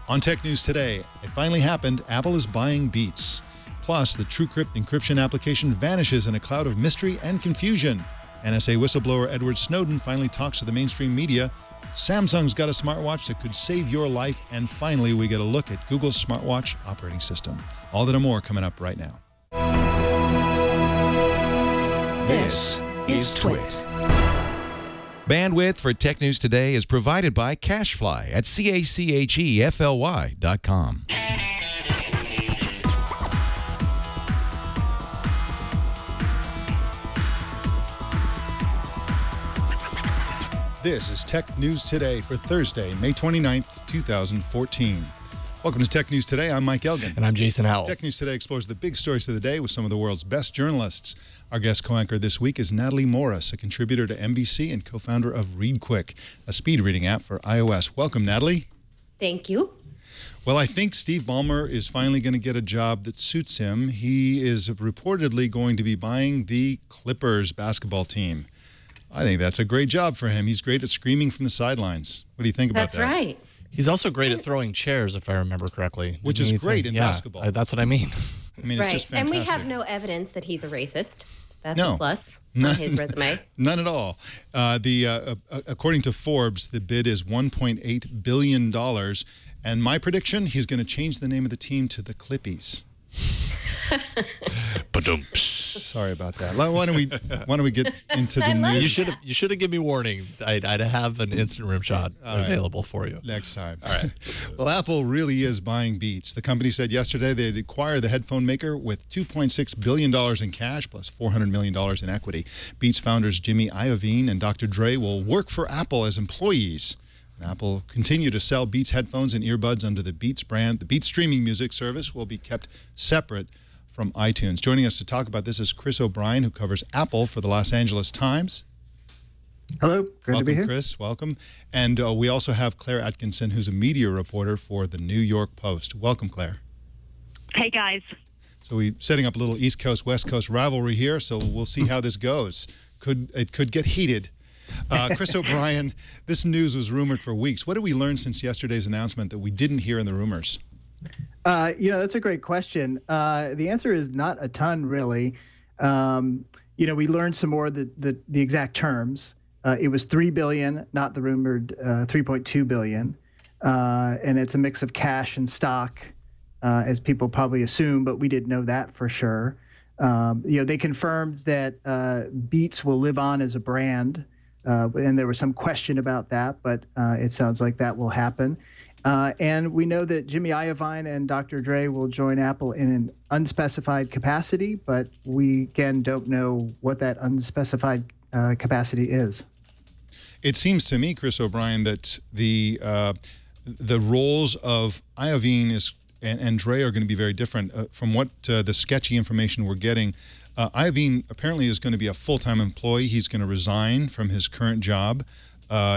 On Tech News today, it finally happened. Apple is buying Beats. Plus, the TrueCrypt encryption application vanishes in a cloud of mystery and confusion. NSA whistleblower Edward Snowden finally talks to the mainstream media. Samsung's got a smartwatch that could save your life. And finally, we get a look at Google's smartwatch operating system. All that and more coming up right now. This is Twit. Bandwidth for Tech News Today is provided by CacheFly at CACHEFLY.com. This is Tech News Today for Thursday, May 29th, 2014. Welcome to Tech News Today. I'm Mike Elgin. And I'm Jason Howell. Tech News Today explores the big stories of the day with some of the world's best journalists. Our guest co-anchor this week is Natalie Morris, a contributor to NBC and co-founder of ReadQuick, a speed reading app for iOS. Welcome, Natalie. Thank you. Well, I think Steve Ballmer is finally going to get a job that suits him. He is reportedly going to be buying the Clippers basketball team. I think that's a great job for him. He's great at screaming from the sidelines. What do you think about that? That's right. He's also great at throwing chairs, if I remember correctly. Which is great in basketball. That's what I mean. I mean, it's just fantastic. And we have no evidence that he's a racist. So that's No. a plus on his resume. None at all. According to Forbes, the bid is $1.8 billion. And my prediction, he's going to change the name of the team to the Clippies. Sorry about that. Why don't we get into the news? You should have given me warning. I'd have an instant rim shot available for you Next time. All right. Well, Apple really is buying Beats. The company said yesterday they'd acquire the headphone maker with $2.6 billion in cash plus $400 million in equity. Beats founders Jimmy Iovine and Dr. Dre will work for Apple as employees. And Apple will continue to sell Beats headphones and earbuds under the Beats brand. The Beats streaming music service will be kept separate from iTunes. Joining us to talk about this is Chris O'Brien, who covers Apple for the Los Angeles Times. Hello, great to be here. Welcome, Chris. Welcome. And we also have Claire Atkinson, who's a media reporter for the New York Post. Welcome, Claire. Hey, guys. So we're setting up a little East Coast, West Coast rivalry here, so we'll see how this goes. It could get heated. Chris O'Brien, this news was rumored for weeks. What did we learn since yesterday's announcement that we didn't hear in the rumors? That's a great question. The answer is not a ton, really. We learned some more the exact terms. It was $3 billion, not the rumored $3.2 billion, and it's a mix of cash and stock, as people probably assume, but we didn't know that for sure. They confirmed that Beats will live on as a brand, and there was some question about that, but it sounds like that will happen. And we know that Jimmy Iovine and Dr. Dre will join Apple in an unspecified capacity, but we, again, don't know what that unspecified capacity is. It seems to me, Chris O'Brien, that the roles of Iovine and Dre are going to be very different. From what the sketchy information we're getting, Iovine apparently is going to be a full-time employee. He's going to resign from his current job.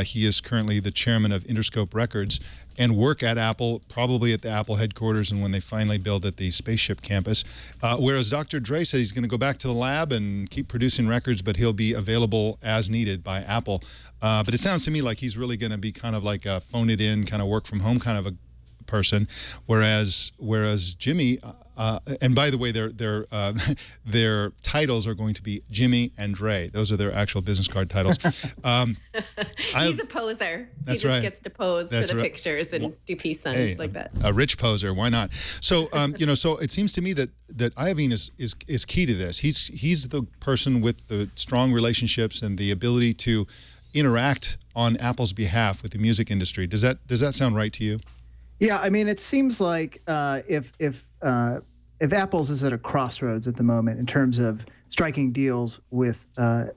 He is currently the chairman of Interscope Records and work at Apple, probably at the Apple headquarters and when they finally build at the spaceship campus. Whereas Dr. Dre said he's going to go back to the lab and keep producing records, but he'll be available as needed by Apple. But it sounds to me like he's really going to be kind of like a phone it in, kind of work from home kind of a person, whereas Jimmy, and by the way, their titles are going to be Jimmy and Dre. Those are their actual business card titles. He's a poser. That's he just right. gets to pose for the pictures and do peace signs like that. A rich poser, why not? So so it seems to me that Iovine is key to this. He's the person with the strong relationships and the ability to interact on Apple's behalf with the music industry. Does that sound right to you? Yeah, I mean, it seems like if Apple's is at a crossroads at the moment in terms of striking deals with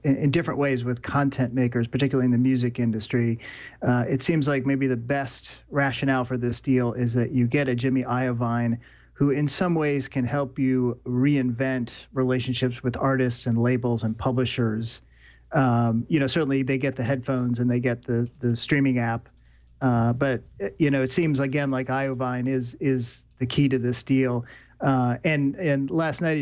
in different ways with content makers, particularly in the music industry, it seems like maybe the best rationale for this deal is that you get a Jimmy Iovine who in some ways can help you reinvent relationships with artists and labels and publishers. Certainly they get the headphones and they get the streaming app. But it seems again like Iovine is the key to this deal. And last night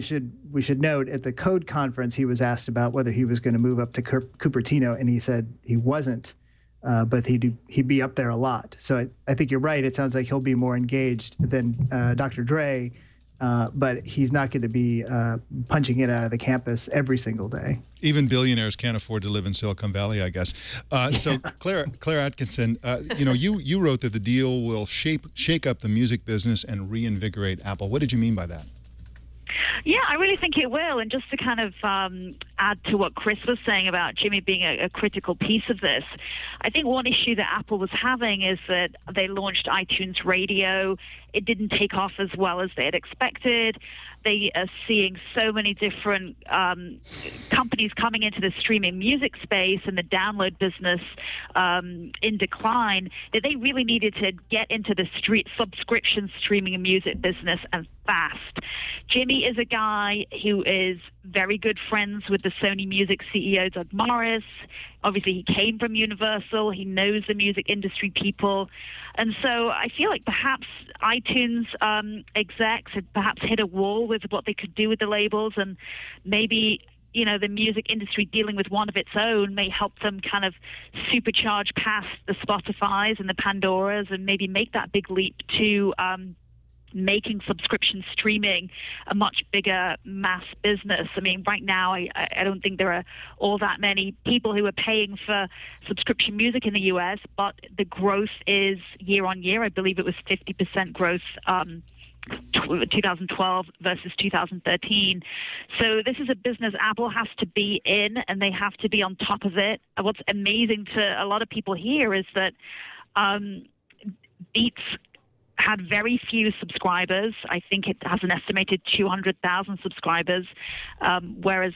we should note at the Code conference he was asked about whether he was going to move up to Cupertino, and he said he wasn't. but he'd be up there a lot. So I think you're right. It sounds like he'll be more engaged than Dr. Dre, but he's not going to be punching it out of the campus every single day. Even billionaires can't afford to live in Silicon Valley, I guess. So Claire Atkinson, you wrote that the deal will shake up the music business and reinvigorate Apple. What did you mean by that? Yeah, I really think it will. And just to kind of add to what Chris was saying about Jimmy being a critical piece of this, I think one issue that Apple was having is that they launched iTunes Radio. It didn't take off as well as they had expected. They are seeing so many different companies coming into the streaming music space and the download business in decline, that they really needed to get into the subscription streaming and music business and fast. Jimmy is a guy who is very good friends with the Sony Music CEO, Doug Morris. Obviously, he came from Universal. He knows the music industry people. And so I feel like perhaps iTunes execs had perhaps hit a wall with what they could do with the labels, and maybe, you know, the music industry dealing with one of its own may help them kind of supercharge past the Spotifys and the Pandoras and maybe make that big leap to making subscription streaming a much bigger mass business. I mean, right now, I don't think there are all that many people who are paying for subscription music in the U.S., but the growth is year on year. I believe it was 50% growth 2012 versus 2013. So this is a business Apple has to be in, and they have to be on top of it. And what's amazing to a lot of people here is that Beats had very few subscribers. I think it has an estimated 200,000 subscribers, whereas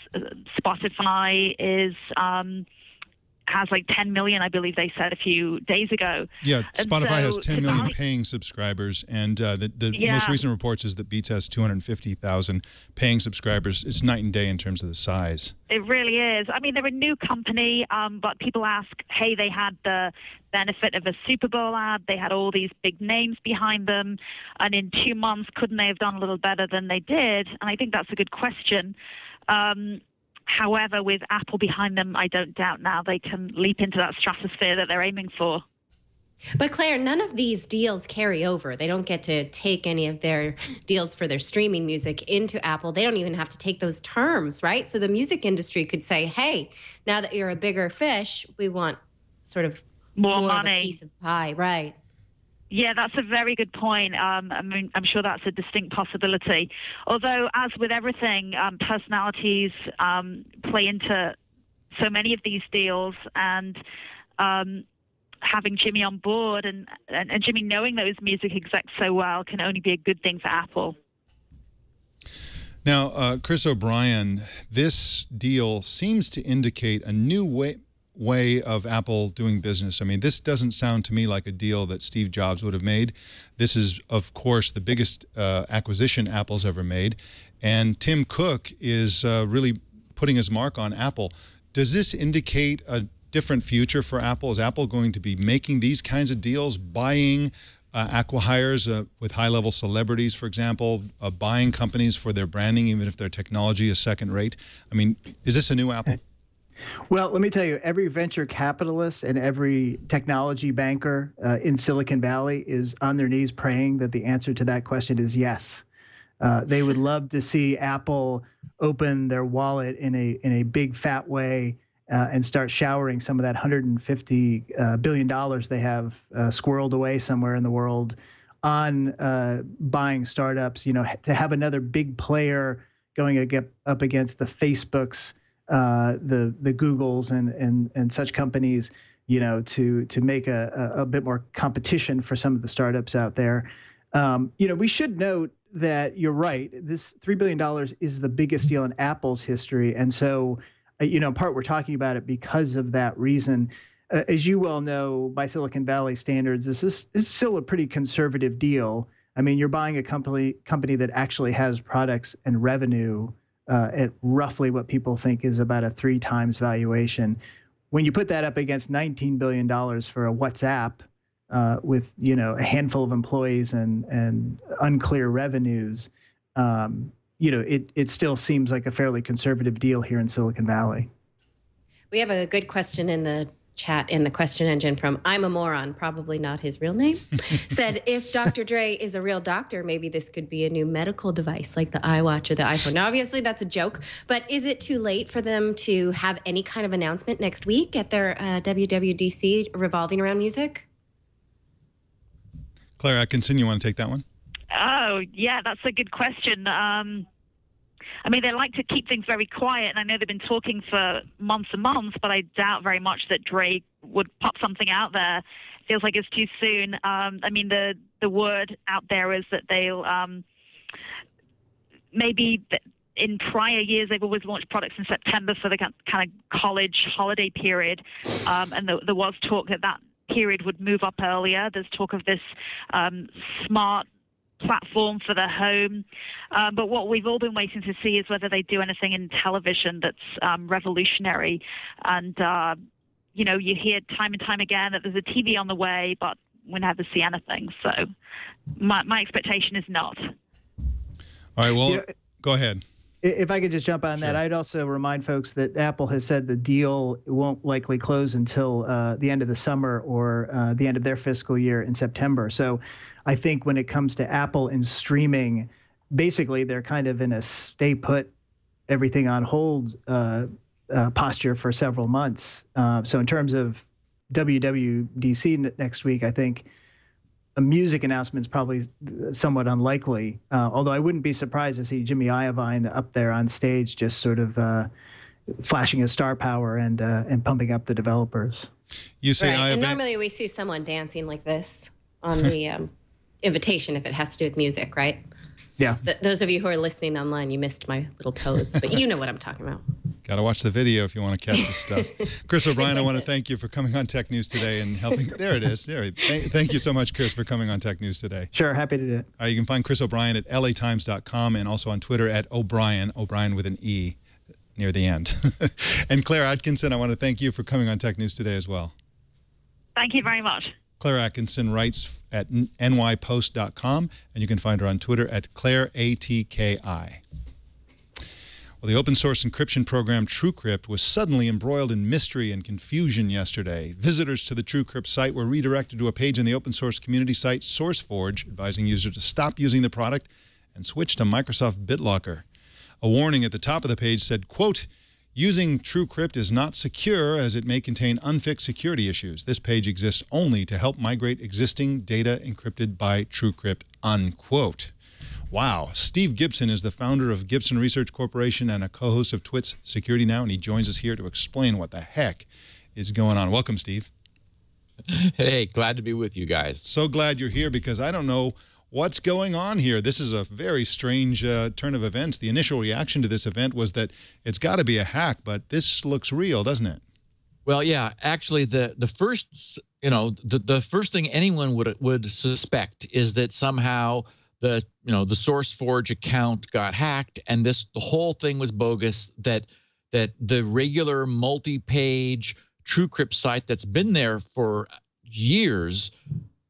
Spotify is has like 10 million, I believe they said a few days ago. Yeah, Spotify has 10 million paying subscribers, and the most recent reports is that Beats has 250,000 paying subscribers. It's night and day in terms of the size. It really is. I mean, they're a new company, but people ask, hey, they had the benefit of a Super Bowl ad. They had all these big names behind them, and in 2 months, couldn't they have done a little better than they did? And I think that's a good question. However, with Apple behind them, I don't doubt now they can leap into that stratosphere that they're aiming for. But Claire, none of these deals carry over. They don't get to take any of their deals for their streaming music into Apple. They don't even have to take those terms, right? So the music industry could say, hey, now that you're a bigger fish, we want sort of more money. Of a piece of pie, right? Yeah, that's a very good point. I mean, I'm sure that's a distinct possibility. Although, as with everything, personalities play into so many of these deals, and having Jimmy on board and Jimmy knowing those music execs so well can only be a good thing for Apple. Now, Chris O'Brien, this deal seems to indicate a new way of Apple doing business. I mean, this doesn't sound to me like a deal that Steve Jobs would have made. This is, of course, the biggest acquisition Apple's ever made. And Tim Cook is really putting his mark on Apple. Does this indicate a different future for Apple? Is Apple going to be making these kinds of deals, buying acqui-hires with high-level celebrities, for example, buying companies for their branding, even if their technology is second-rate? I mean, is this a new Apple? Well, let me tell you, every venture capitalist and every technology banker in Silicon Valley is on their knees praying that the answer to that question is yes. They would love to see Apple open their wallet in a big fat way and start showering some of that $150 billion they have squirreled away somewhere in the world on buying startups. You know, to have another big player going up against the Facebooks, the Googles and such companies, you know, to make a bit more competition for some of the startups out there. You know, we should note that you're right. This $3 billion is the biggest deal in Apple's history. And so, you know, in part, we're talking about it because of that reason. As you well know, by Silicon Valley standards, this is still a pretty conservative deal. I mean, you're buying a company that actually has products and revenue at roughly what people think is about a 3 times valuation. When you put that up against $19 billion for a WhatsApp with, you know, a handful of employees and unclear revenues, you know, it still seems like a fairly conservative deal here in Silicon Valley. We have a good question in the chat in the question engine from I'm a Moron, probably not his real name, said, if Dr. Dre is a real doctor, maybe this could be a new medical device like the iWatch or the iPhone. Now, obviously, that's a joke, but is it too late for them to have any kind of announcement next week at their WWDC revolving around music? Claire Atkinson, you want to take that one? Oh, yeah, that's a good question. I mean, they like to keep things very quiet, and I know they've been talking for months and months, but I doubt very much that Dre would pop something out there. Feels like it's too soon. I mean, the word out there is that they'll maybe in prior years they've always launched products in September for the kind of college holiday period, and there was talk that period would move up earlier. There's talk of this smart platform for the home, but what we've all been waiting to see is whether they do anything in television that's revolutionary. And you know, you hear time and time again that there's a TV on the way, but we never see anything. So my expectation is not. All right, well, go ahead. If I could just jump on that, I'd also remind folks that Apple has said the deal won't likely close until the end of the summer or the end of their fiscal year in September. So I think when it comes to Apple and streaming, basically they're kind of in a stay put, everything on hold posture for several months. So in terms of WWDC next week, I think a music announcement is probably somewhat unlikely, although I wouldn't be surprised to see Jimmy Iovine up there on stage just sort of flashing his star power and pumping up the developers. You say right. And normally we see someone dancing like this on the invitation if it has to do with music, right? Yeah. Those of you who are listening online, you missed my little pose, but you know what I'm talking about. Got to watch the video if you want to catch this stuff. Chris O'Brien, I want to thank you for coming on Tech News today and helping. There it is. There. Thank you so much, Chris, for coming on Tech News today. Sure, happy to do it. You can find Chris O'Brien at latimes.com and also on Twitter at O'Brien with an E near the end. And Claire Atkinson, I want to thank you for coming on Tech News today as well. Thank you very much. Claire Atkinson writes at nypost.com, and you can find her on Twitter at ClaireATKI. Well, the open source encryption program TrueCrypt was suddenly embroiled in mystery and confusion yesterday. Visitors to the TrueCrypt site were redirected to a page in the open source community site SourceForge, advising users to stop using the product and switch to Microsoft BitLocker. A warning at the top of the page said, quote, "Using TrueCrypt is not secure as it may contain unfixed security issues. This page exists only to help migrate existing data encrypted by TrueCrypt," unquote. Wow. Steve Gibson is the founder of Gibson Research Corporation and a co-host of Twit's Security Now, and he joins us here to explain what the heck is going on. Welcome, Steve. Hey, glad to be with you guys. So glad you're here because I don't know what's going on here. This is a very strange turn of events. The initial reaction to this event was that it's got to be a hack, but this looks real, doesn't it? Well, yeah, actually, the first, the first thing anyone would suspect is that somehow the SourceForge account got hacked, and the whole thing was bogus. That the regular multi-page TrueCrypt site that's been there for years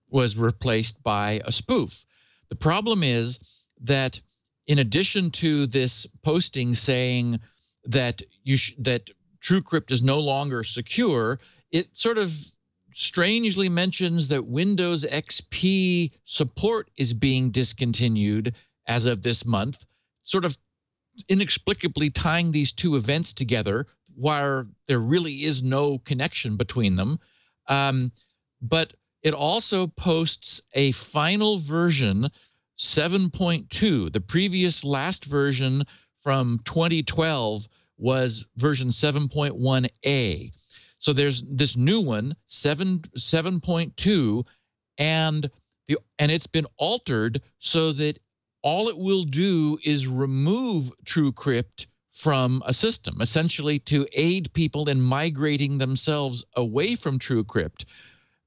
was replaced by a spoof. The problem is that in addition to this posting saying that that TrueCrypt is no longer secure, it sort of strangely mentions that Windows XP support is being discontinued as of this month, sort of inexplicably tying these two events together while there really is no connection between them. But it also posts a final version, 7.2. The previous last version from 2012 was version 7.1a. So there's this new one, 7.2, and it's been altered so that all it will do is remove TrueCrypt from a system, essentially to aid people in migrating themselves away from TrueCrypt.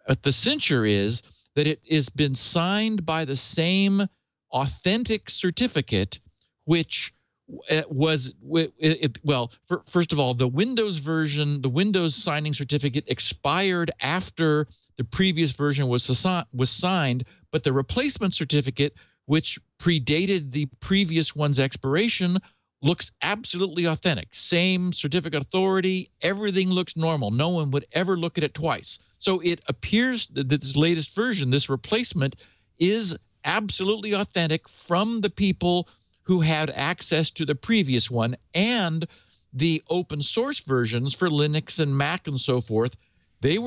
But the censure is that it has been signed by the same authentic certificate, which was, well, first of all, the Windows version, the Windows signing certificate expired after the previous version was signed, but the replacement certificate, which predated the previous one's expiration, looks absolutely authentic. Same certificate authority, everything looks normal. No one would ever look at it twice. So it appears that this latest version, this replacement, is absolutely authentic from the people who had access to the previous one, and the open source versions for Linux and Mac and so forth. The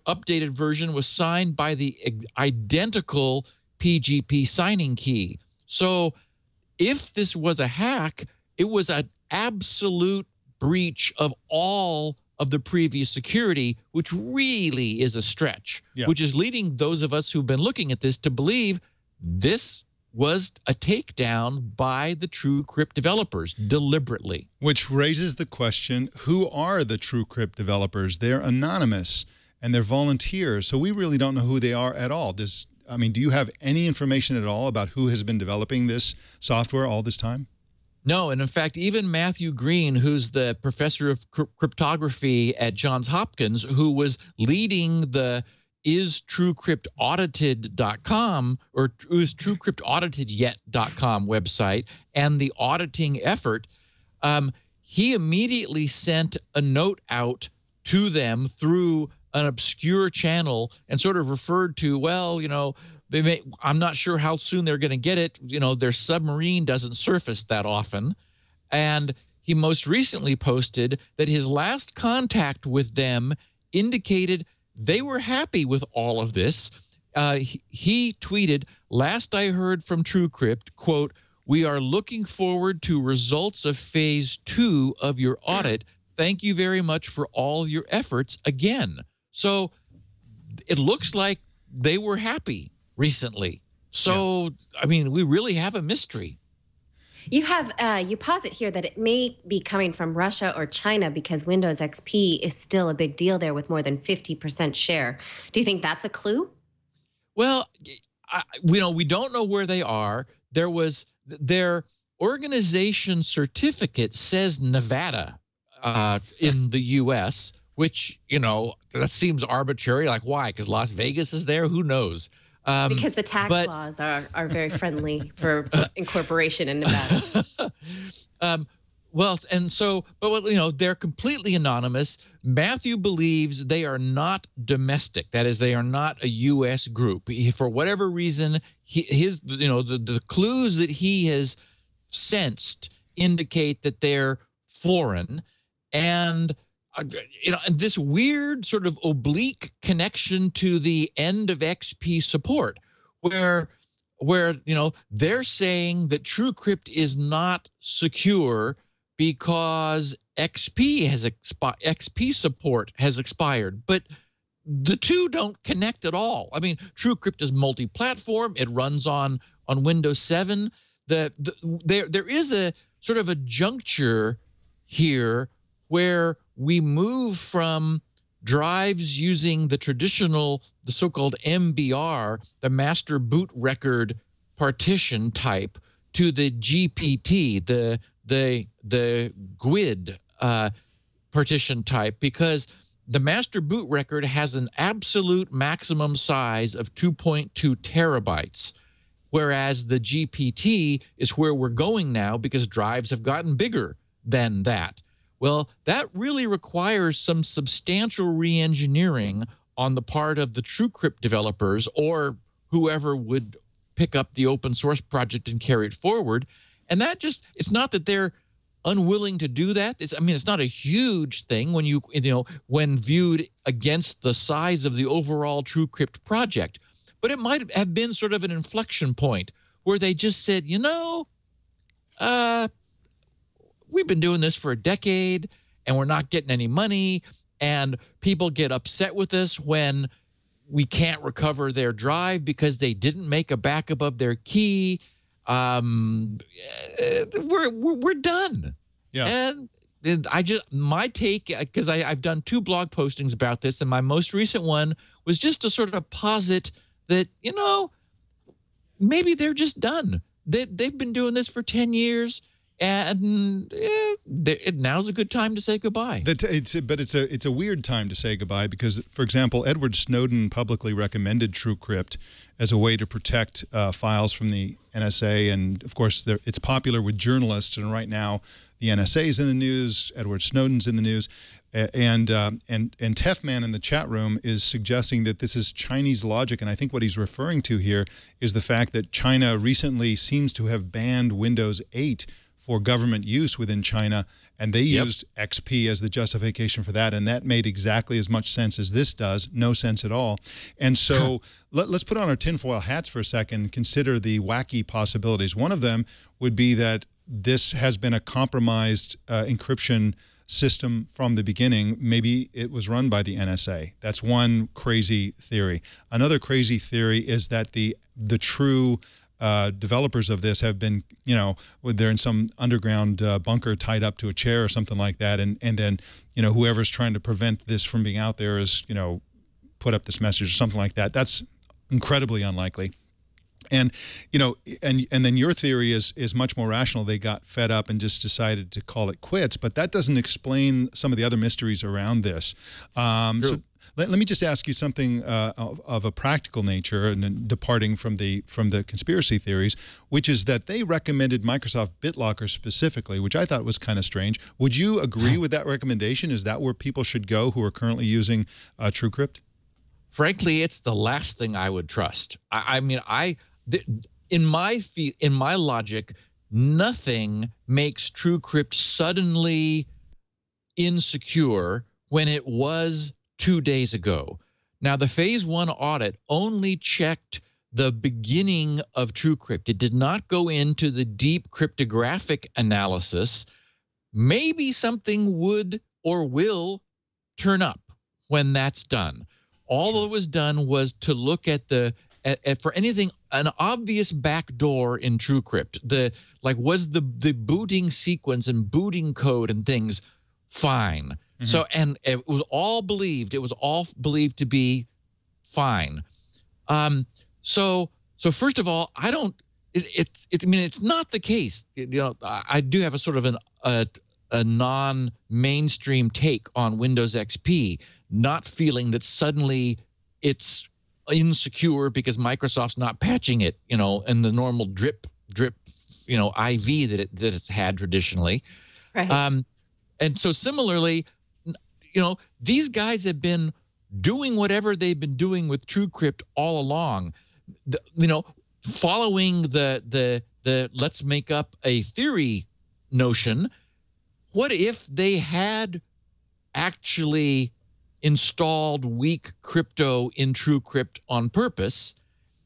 updated version was signed by the identical PGP signing key. So if this was a hack, it was an absolute breach of all of the previous security, which really is a stretch, which is leading those of us who've been looking at this to believe this was a takedown by the TrueCrypt developers deliberately. Which raises the question, who are the TrueCrypt developers? They're anonymous and they're volunteers, so we really don't know who they are at all. Do you have any information at all about who has been developing this software all this time? No, and in fact, even Matthew Green, who's the professor of cryptography at Johns Hopkins, who was leading the IsTrueCryptAudited.com or IsTrueCryptAuditedYet.com website and the auditing effort, he immediately sent a note out to them through an obscure channel and sort of referred to, well, I'm not sure how soon they're going to get it. Their submarine doesn't surface that often. And he most recently posted that his last contact with them indicated they were happy with all of this. He tweeted, "Last I heard from TrueCrypt, quote, we are looking forward to results of phase 2 of your audit. Thank you very much for all your efforts again." So it looks like they were happy recently. So, we really have a mystery. You have you posit here that it may be coming from Russia or China because Windows XP is still a big deal there with more than 50% share. Do you think that's a clue? Well, we don't know where they are. There was their organization certificate says Nevada in the U.S., which, that seems arbitrary. Like, why? Because Las Vegas is there? Who knows? Because the tax laws are very friendly for incorporation in Nevada. They're completely anonymous. Matthew believes they are not domestic. That is, they are not a U.S. group. For whatever reason, the clues that he has sensed indicate that they're foreign, and and this weird sort of oblique connection to the end of XP support, where they're saying that TrueCrypt is not secure because XP support has expired, but the two don't connect at all. TrueCrypt is multi-platform; it runs on Windows 7. There is a sort of a juncture here where we move from drives using the so-called MBR, the master boot record partition type, to the GPT, the GUID partition type, because the master boot record has an absolute maximum size of 2.2 terabytes, whereas the GPT is where we're going now because drives have gotten bigger than that. Well, that really requires some substantial re-engineering on the part of the TrueCrypt developers or whoever would pick up the open source project and carry it forward. And that it's not that they're unwilling to do that. It's not a huge thing when viewed against the size of the overall TrueCrypt project. But it might have been sort of an inflection point where they just said, we've been doing this for a decade and we're not getting any money, and people get upset with us when we can't recover their drive because they didn't make a backup of their key. We're done. Yeah. And my take, because I've done 2 blog postings about this, and my most recent one was just to sort of posit that, maybe they're just done. They've been doing this for 10 years. And now's a good time to say goodbye. But it's a weird time to say goodbye because, for example, Edward Snowden publicly recommended TrueCrypt as a way to protect files from the NSA, and of course, it's popular with journalists. And right now, the NSA is in the news, Edward Snowden's in the news, and Tefman in the chat room is suggesting that this is Chinese logic, and I think what he's referring to here is the fact that China recently seems to have banned Windows 8 for government use within China, and they used XP as the justification for that, and that made exactly as much sense as this does, no sense at all. And so let's put on our tinfoil hats for a second and consider the wacky possibilities. One of them would be that this has been a compromised encryption system from the beginning. Maybe it was run by the NSA. That's one crazy theory. Another crazy theory is that the true developers of this have been, they're in some underground bunker tied up to a chair or something like that, and then, whoever's trying to prevent this from being out there is, put up this message or something like that. That's incredibly unlikely. And, and then your theory is much more rational. They got fed up and just decided to call it quits, but that doesn't explain some of the other mysteries around this. So let me just ask you something of a practical nature, and then departing from the conspiracy theories, which is that they recommended Microsoft BitLocker specifically, which I thought was kind of strange. Would you agree with that recommendation? Is that where people should go who are currently using TrueCrypt? Frankly, it's the last thing I would trust. In my logic, nothing makes TrueCrypt suddenly insecure when it was 2 days ago. Now, the phase 1 audit only checked the beginning of TrueCrypt. It did not go into the deep cryptographic analysis. Maybe something would or will turn up when that's done. All that was done was to look at for anything, an obvious backdoor in TrueCrypt. Was the booting sequence and booting code and things fine? Mm-hmm. So, and it was all believed to be fine. So first of all, it's not the case. I do have a sort of a non-mainstream take on Windows XP, not feeling that suddenly it's insecure because Microsoft's not patching it, in the normal drip, IV that it's had traditionally. Right. And so similarly, these guys have been doing whatever they've been doing with TrueCrypt all along. Following the let's make up a theory notion. What if they had actually installed weak crypto in TrueCrypt on purpose,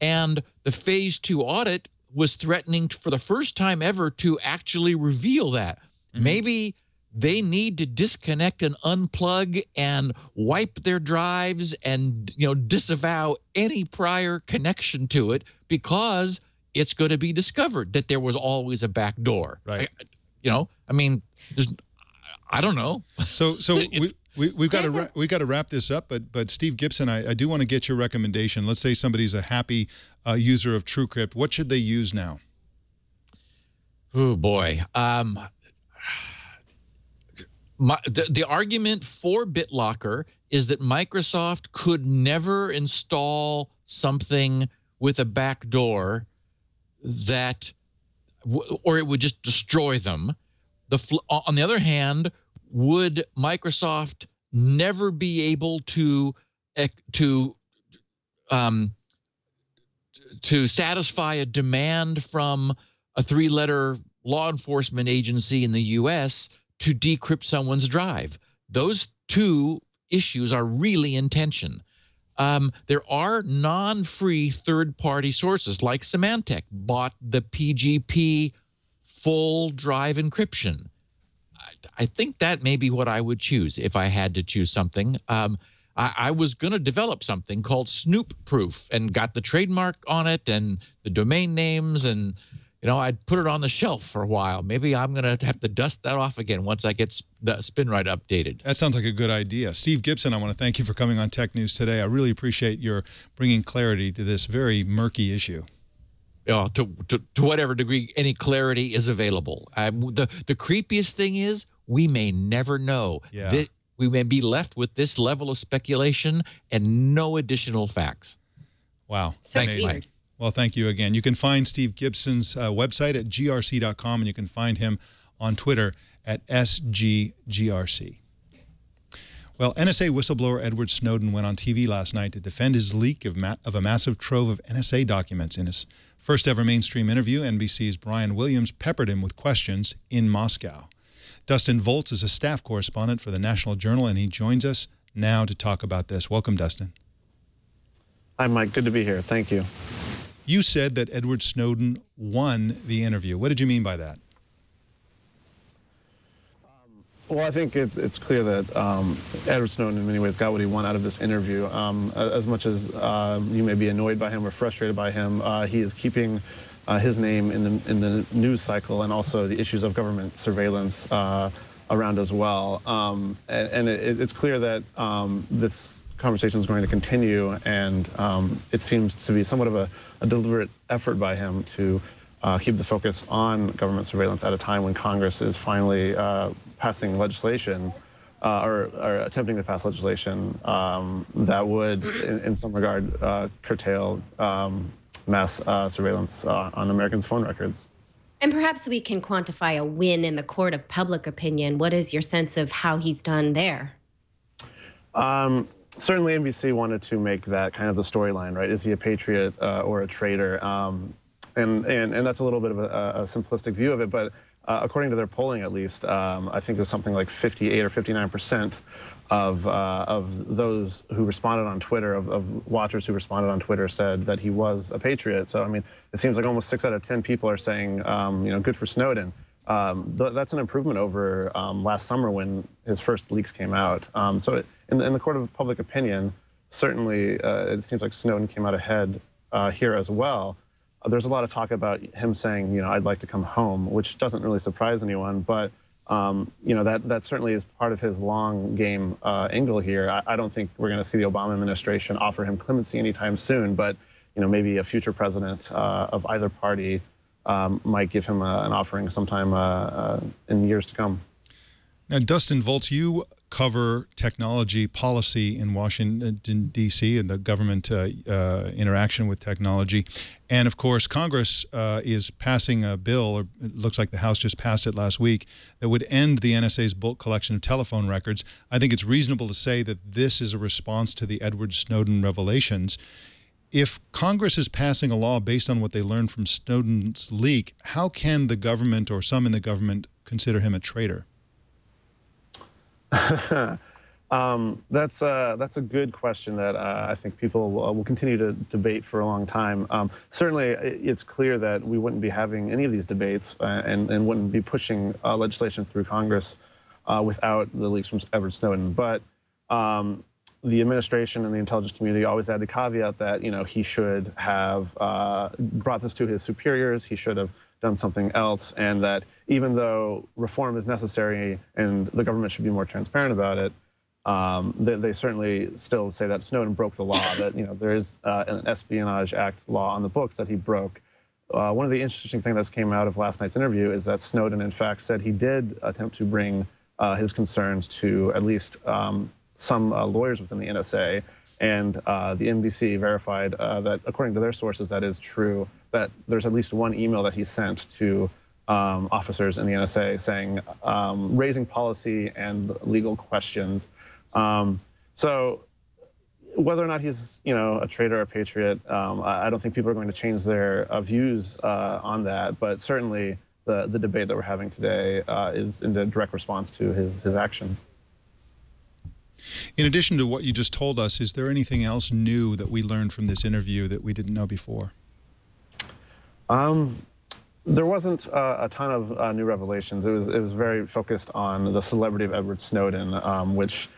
and the phase 2 audit was threatening for the first time ever to actually reveal that? Mm-hmm. Maybe they need to disconnect and unplug and wipe their drives and disavow any prior connection to it, because it's going to be discovered that there was always a back door. Right. I don't know. So we've got to wrap this up. But Steve Gibson, I do want to get your recommendation. Let's say somebody's a happy user of TrueCrypt. What should they use now? Oh boy. The argument for BitLocker is that Microsoft could never install something with a backdoor or it would just destroy them. On the other hand, would Microsoft never be able to satisfy a demand from a 3-letter law enforcement agency in the U.S. to decrypt someone's drive? Those two issues are really in tension. There are non-free third-party sources like Symantec bought the PGP full drive encryption. I think that may be what I would choose if I had to choose something. I was going to develop something called Snoop Proof and got the trademark on it and the domain names, and I'd put it on the shelf for a while. Maybe I'm going to have to dust that off again once I get the SpinRite updated. That sounds like a good idea. Steve Gibson, I want to thank you for coming on Tech News today. I really appreciate your bringing clarity to this very murky issue. to whatever degree any clarity is available. The creepiest thing is we may never know. Yeah. We may be left with this level of speculation and no additional facts. Wow. So Thanks, deep. Mike. Well, thank you again. You can find Steve Gibson's website at grc.com, and you can find him on Twitter at SGGRC. Well, NSA whistleblower Edward Snowden went on TV last night to defend his leak of a massive trove of NSA documents. In his first ever mainstream interview, NBC's Brian Williams peppered him with questions in Moscow. Dustin Volz is a staff correspondent for the National Journal, and he joins us now to talk about this. Welcome, Dustin. Hi, Mike. Good to be here. Thank you. You said that Edward Snowden won the interview. What did you mean by that? Well, I think it's clear that Edward Snowden in many ways got what he wanted out of this interview. As much as you may be annoyed by him or frustrated by him, he is keeping his name in the news cycle, and also the issues of government surveillance around as well. And it's clear that this conversation is going to continue, and it seems to be somewhat of a deliberate effort by him to keep the focus on government surveillance at a time when Congress is finally passing legislation or attempting to pass legislation that would, in some regard, curtail mass surveillance on Americans' phone records. And perhaps we can quantify a win in the court of public opinion. What is your sense of how he's done there? Certainly NBC wanted to make that kind of the storyline, right? Is he a patriot or a traitor? And that's a little bit of a simplistic view of it, but according to their polling, at least, I think it was something like 58 or 59% of those who responded on Twitter, of watchers who responded on Twitter, said that he was a patriot. So, I mean, it seems like almost 6 out of 10 people are saying, good for Snowden. That's an improvement over last summer when his first leaks came out. So in the court of public opinion, certainly it seems like Snowden came out ahead here as well. There's a lot of talk about him saying, I'd like to come home, which doesn't really surprise anyone. But, that certainly is part of his long game angle here. I don't think we're going to see the Obama administration offer him clemency anytime soon. But, maybe a future president of either party might give him an offering sometime in years to come. Now, Dustin Volz, you cover technology policy in Washington, D.C., and the government interaction with technology. And, of course, Congress is passing a bill, or it looks like the House just passed it last week, that would end the NSA's bulk collection of telephone records. I think it's reasonable to say that this is a response to the Edward Snowden revelations. If Congress is passing a law based on what they learned from Snowden's leak, how can the government or some in the government consider him a traitor? That's a good question that I think people will continue to debate for a long time. Certainly, it's clear that we wouldn't be having any of these debates and wouldn't be pushing legislation through Congress without the leaks from Edward Snowden. But the administration and the intelligence community always had the caveat that he should have brought this to his superiors. He should have done something else, and that even though reform is necessary and the government should be more transparent about it, they certainly still say that Snowden broke the law, that there is an Espionage Act law on the books that he broke. One of the interesting things that came out of last night's interview is that Snowden, in fact, said he did attempt to bring his concerns to at least some lawyers within the NSA, and the NBC verified that, according to their sources, that is true, that there's at least one email that he sent to officers in the NSA saying, raising policy and legal questions. So whether or not he's, a traitor or a patriot, I don't think people are going to change their views on that. But certainly the debate that we're having today is in direct response to his actions. In addition to what you just told us, is there anything else new that we learned from this interview that we didn't know before? There wasn't a ton of new revelations. It was very focused on the celebrity of Edward Snowden, which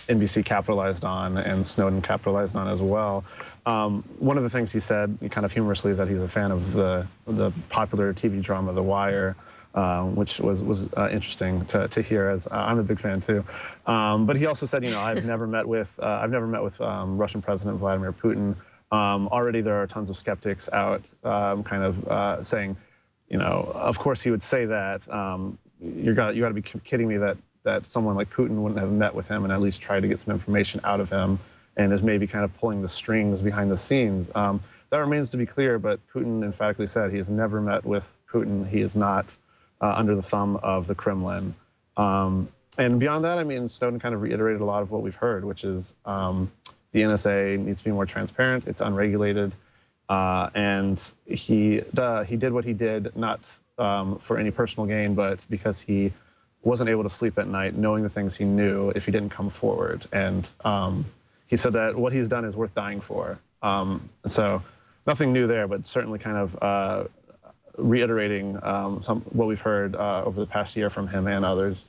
NBC capitalized on and Snowden capitalized on as well. One of the things he said, kind of humorously, is that he's a fan of the popular TV drama The Wire, which was interesting to hear, as I'm a big fan too. But he also said, I've never met with Russian President Vladimir Putin Already there are tons of skeptics out saying, of course he would say that. You got to be kidding me that someone like Putin wouldn't have met with him and at least tried to get some information out of him and is maybe kind of pulling the strings behind the scenes. That remains to be clear, but Putin emphatically said he has never met with Putin. He is not under the thumb of the Kremlin. And beyond that, I mean, Snowden kind of reiterated a lot of what we've heard, which is the NSA needs to be more transparent, it's unregulated, and he did what he did, not for any personal gain, but because he wasn't able to sleep at night knowing the things he knew if he didn't come forward. And he said that what he's done is worth dying for. And so nothing new there, but certainly kind of reiterating what we've heard over the past year from him and others.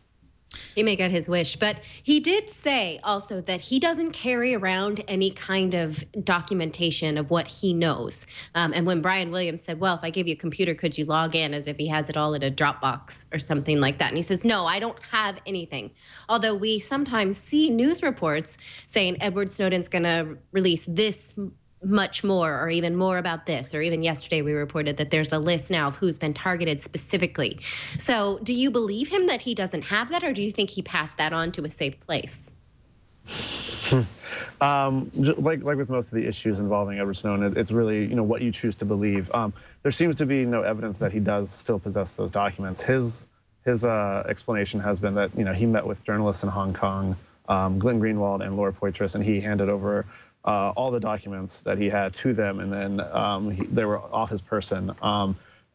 He may get his wish, but he did say also that he doesn't carry around any kind of documentation of what he knows. And when Brian Williams said, well, if I gave you a computer, could you log in, as if he has it all in a Dropbox or something like that? And he says, no, I don't have anything. Although we sometimes see news reports saying Edward Snowden's going to release this much more, or even more about this, or even yesterday we reported that there's a list now of who's been targeted specifically. So do you believe him that he doesn't have that, or do you think he passed that on to a safe place? Like with most of the issues involving Edward Snowden, it's really what you choose to believe. There seems to be no evidence that he does still possess those documents. His explanation has been that he met with journalists in Hong Kong, Glenn Greenwald and Laura Poitras, and he handed over all the documents that he had to them, and then they were off his person.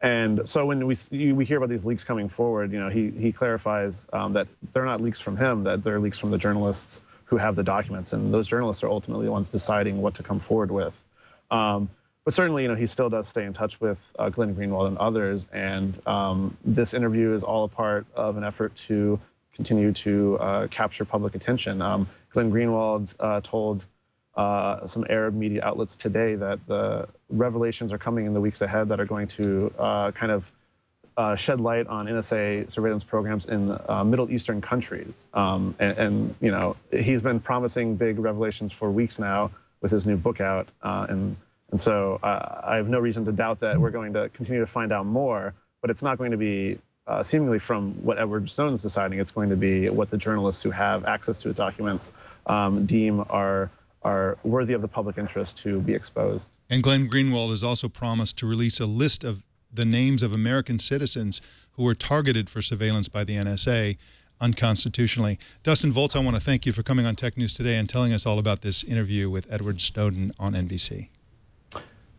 And so when we hear about these leaks coming forward, he clarifies that they're not leaks from him, that they're leaks from the journalists who have the documents, and those journalists are ultimately the ones deciding what to come forward with. But certainly, he still does stay in touch with Glenn Greenwald and others, and this interview is all a part of an effort to continue to capture public attention. Glenn Greenwald told some Arab media outlets today that the revelations are coming in the weeks ahead that are going to shed light on NSA surveillance programs in Middle Eastern countries. And he's been promising big revelations for weeks now with his new book out. And so I have no reason to doubt that we're going to continue to find out more, but it's not going to be seemingly from what Edward Snowden's deciding. It's going to be what the journalists who have access to his documents deem are worthy of the public interest to be exposed. And Glenn Greenwald has also promised to release a list of the names of American citizens who were targeted for surveillance by the NSA unconstitutionally. Dustin Volz, I want to thank you for coming on Tech News Today and telling us all about this interview with Edward Snowden on NBC.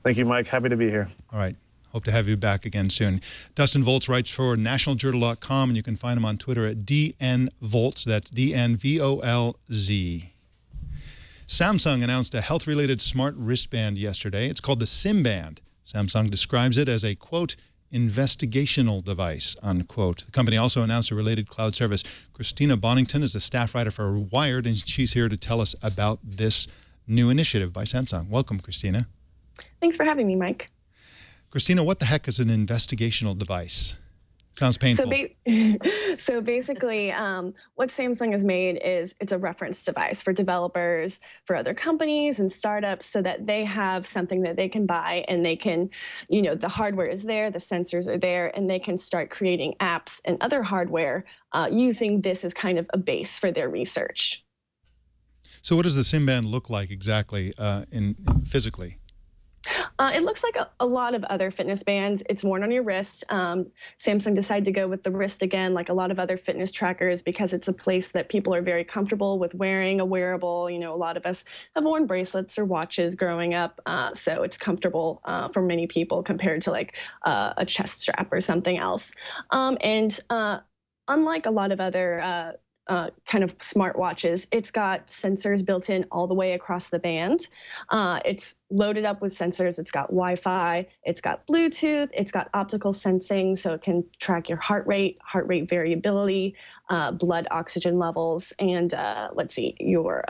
Thank you, Mike. Happy to be here. All right. Hope to have you back again soon. Dustin Volz writes for nationaljournal.com, and you can find him on Twitter at DNVolz. That's DNVOLZ. Samsung announced a health-related smart wristband yesterday. It's called the SimBand. Samsung describes it as a, quote, investigational device, unquote. The company also announced a related cloud service. Christina Bonington is a staff writer for Wired, and she's here to tell us about this new initiative by Samsung. Welcome, Christina. Thanks for having me, Mike. Christina, what the heck is an investigational device? Sounds painful. So basically, what Samsung has made is it's a reference device for developers, for other companies and startups, so that they have something that they can buy and they can, the hardware is there, the sensors are there, and they can start creating apps and other hardware using this as kind of a base for their research. So what does the SimBand look like exactly physically? It looks like a lot of other fitness bands. It's worn on your wrist. Samsung decided to go with the wrist again, like a lot of other fitness trackers, because it's a place that people are very comfortable with wearing a wearable. A lot of us have worn bracelets or watches growing up, so it's comfortable for many people compared to like a chest strap or something else. And unlike a lot of other kind of smartwatches, it's got sensors built in all the way across the band. It's loaded up with sensors. It's got Wi-Fi, it's got Bluetooth, it's got optical sensing, so it can track your heart rate variability, blood oxygen levels, and your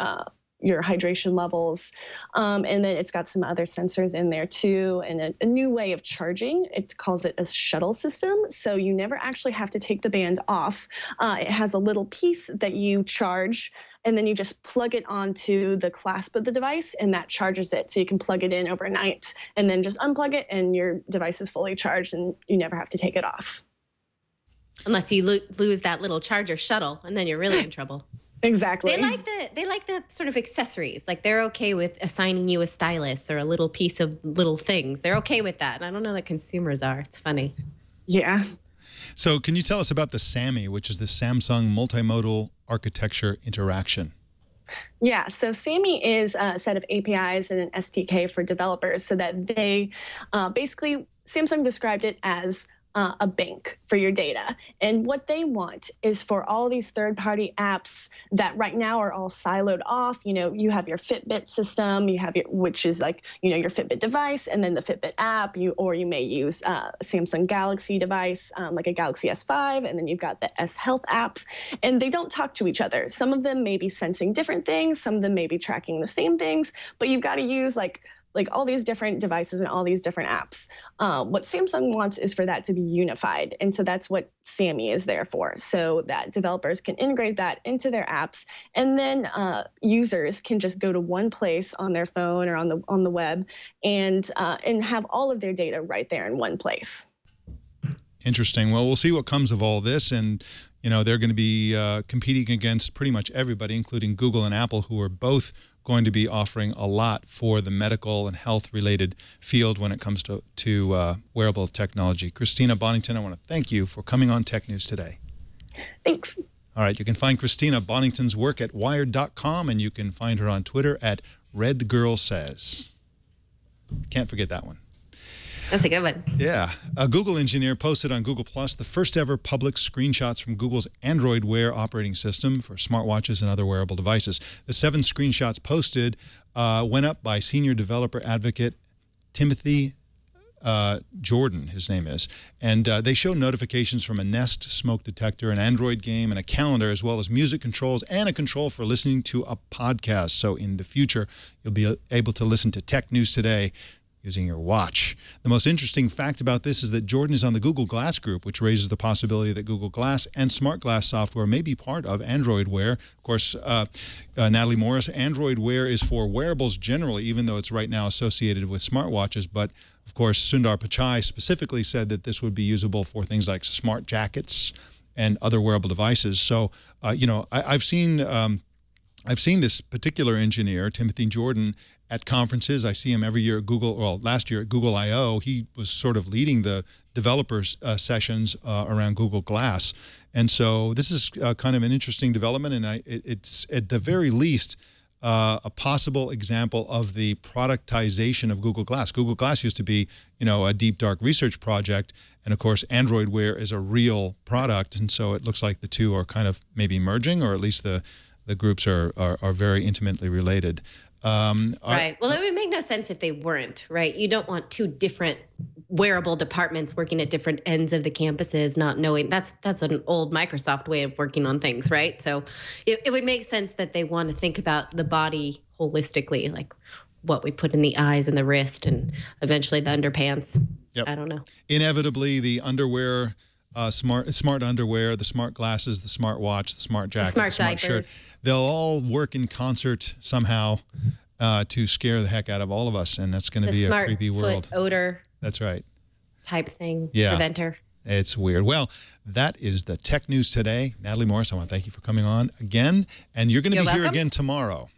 your hydration levels. And then it's got some other sensors in there too, and a new way of charging. It calls it a shuttle system. So you never actually have to take the band off. It has a little piece that you charge, and then you just plug it onto the clasp of the device, and that charges it. So you can plug it in overnight and then just unplug it, and your device is fully charged, and you never have to take it off. Unless you lose that little charger shuttle, and then you're really in trouble. Exactly. They like the sort of accessories. Like, they're okay with assigning you a stylus or a little piece of little things. They're okay with that. And I don't know that consumers are. It's funny. Yeah. So can you tell us about the SAMI, which is the Samsung Multimodal Architecture Interaction? Yeah, so SAMI is a set of APIs and an SDK for developers so that they basically, Samsung described it as a bank for your data. And what they want is for all these third-party apps that right now are all siloed off. You know, you have your Fitbit system, you have your, which is like, you know, your Fitbit device, and then the Fitbit app, or you may use a Samsung Galaxy device, like a Galaxy S5, and then you've got the S Health apps, and they don't talk to each other. Some of them may be sensing different things, some of them may be tracking the same things, but you've got to use like all these different devices and all these different apps. What Samsung wants is for that to be unified. And so that's what SAMI is there for, so that developers can integrate that into their apps. And then users can just go to one place on their phone or on the web and have all of their data right there in one place. Interesting. Well, we'll see what comes of all this. And, you know, they're going to be competing against pretty much everybody, including Google and Apple, who are both going to be offering a lot for the medical and health-related field when it comes to wearable technology. Christina Bonington, I want to thank you for coming on Tech News Today. Thanks. All right, you can find Christina Bonington's work at Wired.com, and you can find her on Twitter at RedGirlSays. Can't forget that one. That's a good one. Yeah. A Google engineer posted on Google Plus the first ever public screenshots from Google's Android Wear operating system for smartwatches and other wearable devices. The 7 screenshots posted went up by senior developer advocate Timothy Jordan, his name is. And they show notifications from a Nest smoke detector, an Android game, and a calendar, as well as music controls and a control for listening to a podcast. So in the future, you'll be able to listen to Tech News Today using your watch. The most interesting fact about this is that Jordan is on the Google Glass group, which raises the possibility that Google Glass and Smart Glass software may be part of Android Wear. Of course, Natalie Morris, Android Wear is for wearables generally, even though it's right now associated with smartwatches. But, of course, Sundar Pichai specifically said that this would be usable for things like smart jackets and other wearable devices. So, you know, I've seen this particular engineer, Timothy Jordan, at conferences. I see him every year at Google. Well, last year at Google I/O, he was sort of leading the developers sessions around Google Glass. And so this is kind of an interesting development, and it's at the very least a possible example of the productization of Google Glass. Google Glass used to be, you know, a deep, dark research project, and of course, Android Wear is a real product, and so it looks like the two are kind of maybe merging, or at least the groups are very intimately related. Right. Well, it would make no sense if they weren't, right? You don't want 2 different wearable departments working at different ends of the campuses, not knowing. That's an old Microsoft way of working on things, right? So it would make sense that they want to think about the body holistically, like what we put in the eyes and the wrist and eventually the underpants. Yep. I don't know. Inevitably, the underwear, smart underwear, the smart glasses, the smart watch, the smart jacket, the smart shirt, they'll all work in concert somehow to scare the heck out of all of us, and that's going to be a creepy world. Foot odor. That's right. Type thing. Yeah. Preventer. It's weird. Well, that is the Tech News Today. Natalie Morris, I want to thank you for coming on again, and you're going to be here again tomorrow.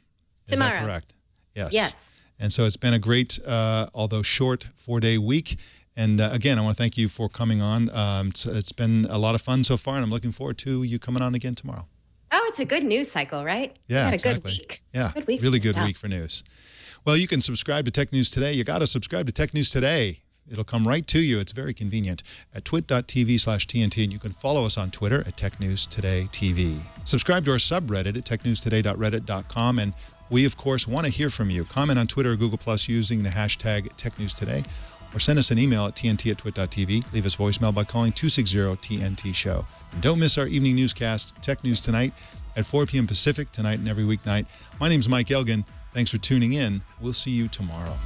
Is that correct? Yes. Yes. And so it's been a great, although short, 4-day week. And again, I want to thank you for coming on. It's been a lot of fun so far, and I'm looking forward to you coming on again tomorrow. Oh, it's a good news cycle, right? Yeah, had a exactly. good week. Yeah, good week really good week for news. Well, you can subscribe to Tech News Today. You got to subscribe to Tech News Today. It'll come right to you. It's very convenient at twit.tv/TNT, and you can follow us on Twitter at Tech News Today TV. Subscribe to our subreddit at technewstoday.reddit.com, and we, of course, want to hear from you. Comment on Twitter or Google Plus using the hashtag TechNewsToday, or send us an email at tnt@twit.tv. Leave us voicemail by calling 260-TNT-SHOW. And don't miss our evening newscast, Tech News Tonight. at 4 p.m. Pacific tonight and every weeknight. My name's Mike Elgin. Thanks for tuning in. We'll see you tomorrow.